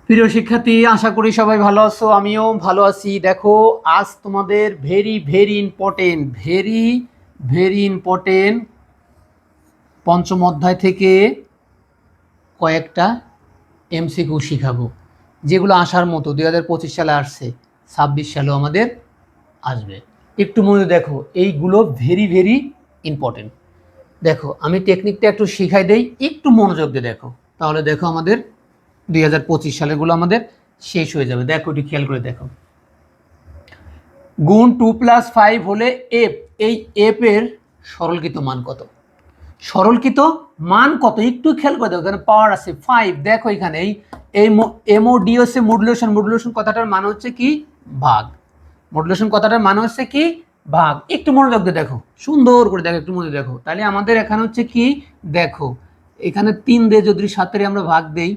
প্রিয় শিক্ষার্থী, আশা করি সবাই ভালো আছো, আমিও ভালো আছি। দেখো, আজ তোমাদের ভেরি ভেরি ইম্পর্টেন্ট পঞ্চম অধ্যায় থেকে কয়েকটা এমসিকিউ শিখাবো, যেগুলো আসার মতো। 2025 সালে আসছে, 26 সালেও আমাদের আসবে। একটু মনে দেখো, এইগুলো ভেরি ভেরি ইম্পর্টেন্ট। দেখো, আমি টেকনিকটা একটু শিখাই দেই, একটু মনোযোগ দিয়ে দেখো, তাহলে দেখো আমাদের 2025 সালেরগুলো আমাদের শেষ হয়ে যাবে। দেখো, একটু খেয়াল করে দেখো। গুণ 2+5 হলে এফ, এই এফ এর সরলকৃত মান কত? সরলকৃত মান কত একটু খেয়াল করে দেখো। এখানে পাওয়ার আছে 5। দেখো এখানে এই এমওডি হচ্ছে মডুলেশন। মডুলেশন কথাটার মানে হচ্ছে কি? ভাগ। মডুলেশন কথাটার মানে হচ্ছে কি? ভাগ। একটু মনোযোগ দিয়ে দেখো, সুন্দর করে দেখো, একটু মনোযোগ দেখো। তাহলে আমাদের এখানে হচ্ছে কি? দেখো, এখানে 3 দিয়ে যদি 7 আমরা ভাগ দেই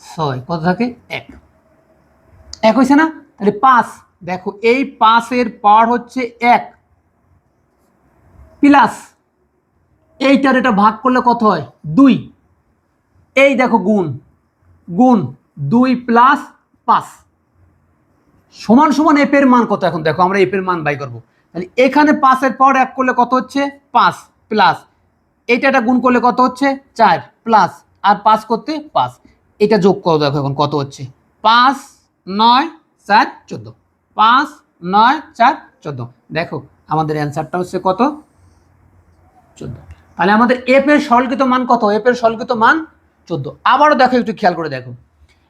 6, কত থাকে? 1। 1 হয়েছে না? তাহলে 5। দেখো, এই 5 এর পাওয়ার হচ্ছে 1 প্লাস এইটার এটা ভাগ করলে কত হয়? 2। এই দেখো, গুণ গুণ 2 প্লাস 5 সমান সমান এফ এর মান কত? এখন দেখো, আমরা এফ এর মান বাই করবো। তাহলে এখানে 5 এর পাওয়ার 1 করলে কত হচ্ছে? 5 প্লাস এইটা গুণ করলে কত হচ্ছে? 4 প্লাস আর 5 করতে 5। এটা যোগ করো, দেখো এখন কত হচ্ছে? 5 9 4 14। 5 9 4 14। দেখো, আমাদের অ্যান্সারটা হচ্ছে কত? 14। তাহলে আমাদের এফ এর সরলকৃত মান কত? এফ এর সরলকৃত মান 14। আবারও দেখো, একটু খেয়াল করে দেখো,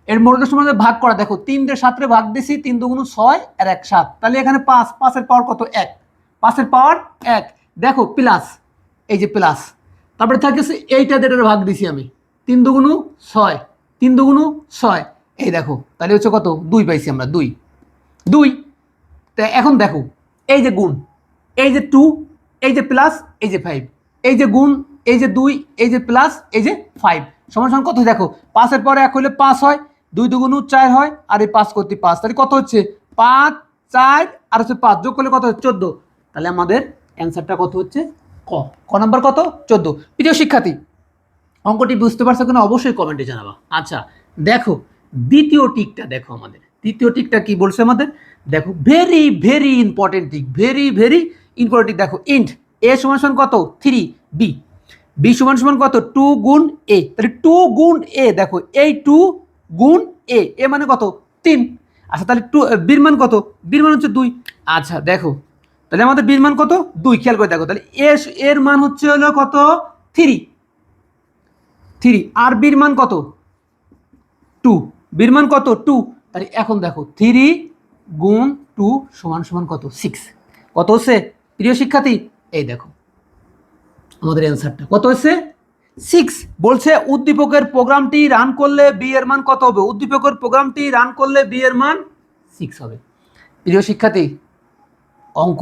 এর মডুলেশন মধ্যে ভাগ করা। দেখো, 3 দিয়ে 7 ভাগ দিছি, 3 2 6 আর 1 7। তাহলে এখানে 5, 5 এর পাওয়ার কত? 1। 5 এর পাওয়ার 1। দেখো, প্লাস এই যে প্লাস, তারপরে থাকছে এইটা দিয়ে ভাগ দিছি আমি, 3 2 6, 3 2 6। এই দেখো, তাহলে হচ্ছে কত? 2 পাইছি আমরা, 2 2। তা এখন দেখো, এই যে গুণ, এই যে 2, এই যে প্লাস, এই যে 5, এই যে গুণ, এই যে 2, এই যে প্লাস, এই যে 5 সমান সমান কত? দেখো, 5 এর পরে 1 হলে 5 হয়, 2 2 4 হয়, আর এই 5 করতে 5। তাহলে কত হচ্ছে? 5 4 আর হচ্ছে 5 যোগ করলে কত হচ্ছে? 14। তাহলে আমাদের অ্যান্সারটা কত হচ্ছে? ক। ক নাম্বার কত? 14। প্রিয় শিক্ষার্থী, অঙ্কটি বুঝতে পারছো কিনা অবশ্যই কমেন্টে জানাবা। আচ্ছা, দেখো দ্বিতীয় টিকটা দেখো। আমাদের দ্বিতীয় টিকটা কি বলছে আমাদের? দেখো, very very important tick, very very important. দেখো, ইন্ট এ সমান সমান কত? 3, বি বি সমান সমান কত? 2 গুণ এ। তাহলে 2 গুণ এ, দেখো এই 2 গুণ এ, এ মানে কত? 3। আচ্ছা, তাহলে 2 বির মান কত? বির মান হচ্ছে 2। আচ্ছা দেখো, তাহলে আমাদের বির মান কত? 2। খেয়াল করে দেখো, তাহলে এর মান হচ্ছে হলো কত? 3। 3 আর বির মান কত? 2। বির মান কত? 2। তাহলে এখন দেখো, 3 গুণ 2 সমান সমান কত? 6। কত হচ্ছে প্রিয় শিক্ষার্থী? এই দেখো, আমাদের অ্যান্সারটা কত হচ্ছে? 6। বলছে উদ্দীপকের প্রোগ্রামটি রান করলে বি এর মান কত হবে? উদ্দীপকের প্রোগ্রামটি রান করলে বি এর মান 6 হবে। প্রিয় শিক্ষার্থী, অঙ্ক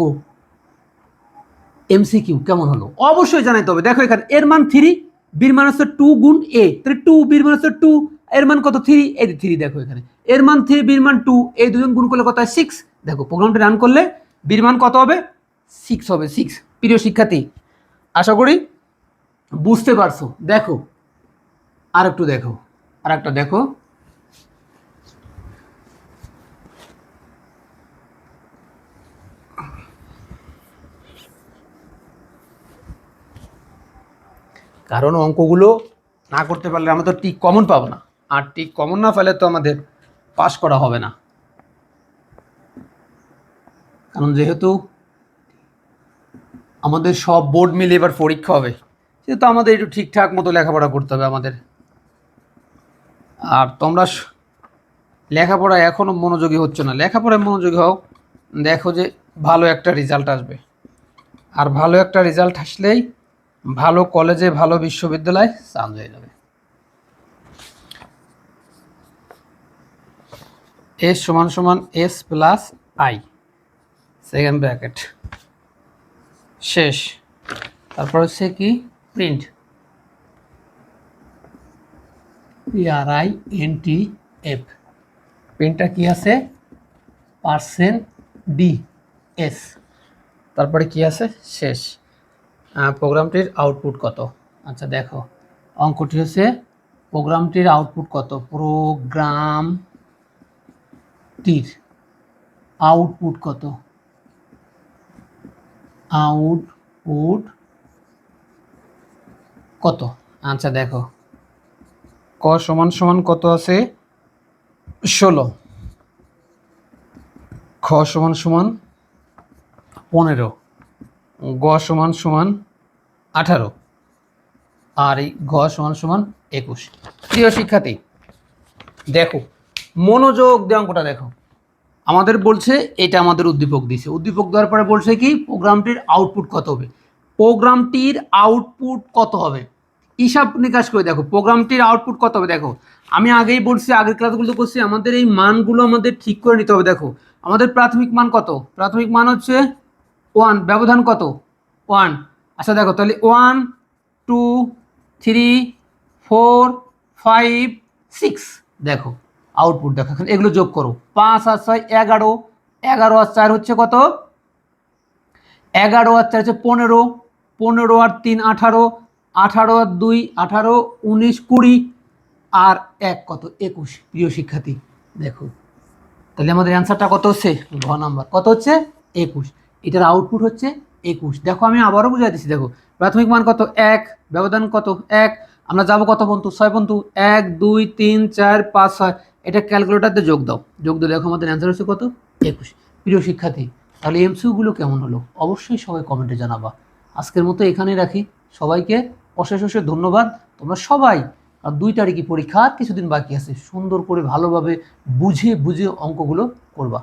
এমসিকিউ কেমন হলো অবশ্যই জানাইতে হবে। দেখো, এখানে এর মান 3, বির মান হচ্ছে 2 গুণ এ। তাহলে 2 বির মান হচ্ছে 2, এর মান কত? 3। এই 3 দেখো, এখানে এর মান 3, বির মান 2, এই দুজন গুণ করলে কত হয়? 6। দেখো, প্রোগ্রামটা রান করলে বির মান কত হবে? 6 হবে, 6। প্রিয় শিক্ষার্থী, আশা করি বুঝতে পারছো। দেখো, আর একটু দেখো, আর একটা দেখো। কারণ অঙ্কগুলো না করতে পারলে আমরা তো টিক কমন পাবো না, আর টিক কমন না পেলে তো আমাদের পাস করা হবে না। কারণ যেহেতু আমাদের সব বোর্ড মিলে এবার পরীক্ষা হবে, সেহেতু আমাদের একটু ঠিকঠাক মতো লেখাপড়া করতে হবে আমাদের। আর তোমরা লেখাপড়ায় এখনও মনোযোগী হচ্ছে না, লেখাপড়ায় মনোযোগী হও। দেখো যে ভালো একটা রেজাল্ট আসবে, আর ভালো একটা রেজাল্ট আসলেই ভালো কলেজে, ভালো বিশ্ববিদ্যালয়ে চান্স হয়ে যাবে। এস সমান সমান S plus I, second bracket শেষ। তারপর হচ্ছে কি? Print, PRINTF। প্রিন্টটা কি আছে? Percent D S. তারপরে কি আছে? শেষ। প্রোগ্রামটির আউটপুট কত? আচ্ছা দেখো, অঙ্কটি হচ্ছে প্রোগ্রামটির আউটপুট কত? প্রোগ্রামটির টির আউটপুট কত? আউটপুট কত? আচ্ছা দেখো, ক সমান সমান কত আছে? 16, খ সমান সমান 15, গ সমান সমান 18, আর এই ঘ সমান সমান 21। প্রিয় শিক্ষার্থী দেখো, মনোযোগ দিয়ে অঙ্কটা দেখো। আমাদের বলছে এটা আমাদের উদ্দীপক দিছে, উদ্দীপক দেওয়ার পরে বলছে কি প্রোগ্রামটির আউটপুট কত হবে। প্রোগ্রামটির আউটপুট কত হবে হিসাব নিকাশ করে দেখো, প্রোগ্রামটির আউটপুট কত হবে। দেখো আমি আগেই বলছি, আগের ক্লাসগুলো করছি, আমাদের এই মানগুলো আমাদের ঠিক করে নিতে হবে। দেখো আমাদের প্রাথমিক মান কত? প্রাথমিক মান হচ্ছে 1, ব্যবধান কত? 1। আচ্ছা দেখো তাহলে 1 2 3 4 5 6, দেখো আউটপুট দেখো। এখন এগুলো যোগ করো, 5 আর 6 11, 11 আর 4 হচ্ছে কত? 11 আর 4 হচ্ছে 15, 15 আর 3 18, 18 আর 2 18, 19 20, আর 1 কত? 21। প্রিয় শিক্ষার্থী দেখো, তাহলে আমাদের অ্যান্সারটা কত হচ্ছে? ঘ নাম্বার কত হচ্ছে? 21। এটার আউটপুট হচ্ছে 21। দেখো আমি আবারও বুঝাই দিচ্ছি, দেখো প্রাথমিক মান কত? 1, ব্যবধান কত? 1। আমরা যাবো কত পর্যন্ত? 6 পর্যন্ত। 1 2 3 4 5 6, এটা ক্যালকুলেটারতে যোগ দাও, যোগ দিয়ে দেখো আমাদের অ্যান্সার হচ্ছে কত? 21। প্রিয় শিক্ষার্থী তাহলে এমসিকিউগুলো কেমন হলো অবশ্যই সবাই কমেন্টে জানাবা। আজকের মতো এখানেই রাখি, সবাইকে অশেষ অশেষ ধন্যবাদ। তোমরা সবাই, আর 2 তারিখে পরীক্ষা, আর কিছুদিন বাকি আছে, সুন্দর করে ভালোভাবে বুঝে বুঝে অঙ্কগুলো করবা।